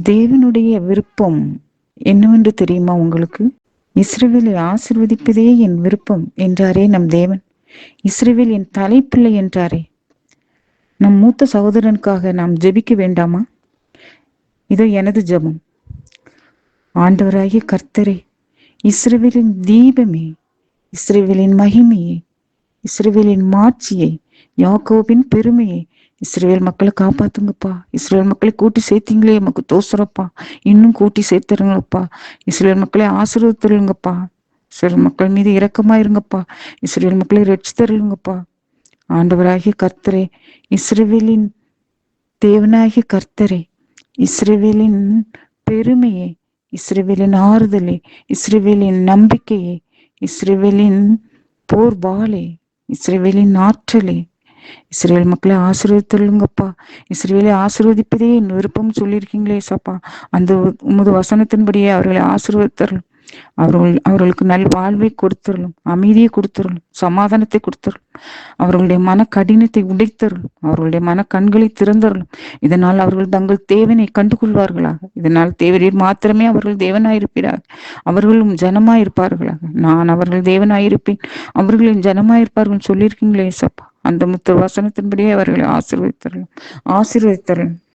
தேவனுடைய விருப்பம் என்னவென்று தெரியுமா உங்களுக்கு? இஸ்ரவேலை ஆசிர்வதிப்பதே என் விருப்பம் என்றாரே நம் தேவன். இஸ்ரவேல் என் தலைப்பிள்ளை என்றாரே. நம் மூத்த சகோதரனுக்காக நாம் ஜெபிக்க வேண்டாமா? இதோ எனது ஜெபம். ஆண்டவராகிய கர்த்தரே, இஸ்ரவேலின் தீபமே, இஸ்ரவேலின் மகிமையே, இஸ்ரவேலின் மாட்சியே, யாக்கோபின் பெருமையே, இஸ்ரவேல் மக்களை காப்பாத்துங்கப்பா. இஸ்ரவேல் மக்களை கூட்டி சேர்த்தீங்களே, நமக்கு தோசுறப்பா. இன்னும் கூட்டி சேர்த்துருங்கப்பா. இஸ்ரவேல் மக்களை ஆசீர்வதித்தருங்கப்பா. இஸ்ரவேல் மக்கள் மீது இரக்கமா இருங்கப்பா. இஸ்ரவேல் மக்களை ரட்சித்தருங்கப்பா. ஆண்டவராகிய கர்த்தரே, இஸ்ரவேலின் தேவனாகிய கர்த்தரே, இஸ்ரவேலின் பெருமையே, இஸ்ரவேலின் ஆறுதலே, இஸ்ரவேலின் நம்பிக்கையே, இஸ்ரவேலின் போர்பாலே, இஸ்ரவேலின் ஆற்றலே, இஸ்ரவேல் மக்களை ஆசீர்வதித்தருளுங்கப்பா. இஸ்ரவேலை ஆசீர்வதிப்பதே என் விருப்பம் சொல்லியிருக்கீங்களே சாப்பா. அந்த உமது வசனத்தின்படியே அவர்களை ஆசீர்வதித்தருளும். அவர்களுக்கு நல் வாழ்வை கொடுத்தருளும், அமைதியை கொடுத்தருளும், சமாதானத்தை கொடுத்தருளும். அவர்களுடைய மன கடினத்தை உடைத்தருளும். அவர்களுடைய மன கண்களை திறந்தருளும். இதனால் அவர்கள் தங்கள் தேவனை கண்டுகொள்வார்களாக. இதனால் தேவரீர் மாத்திரமே அவர்கள் தேவனாயிருப்பார்கள். அவர்களும் ஜனமாயிருப்பார்களாக. நான் அவர்கள் தேவனாயிருப்பேன், அவர்களின் ஜனமாயிருப்பார்கள் சொல்லியிருக்கீங்களே சப்பா. அந்த முத்து வசனத்தின்படியே அவர்களை ஆசீர்வதித்தருளும்.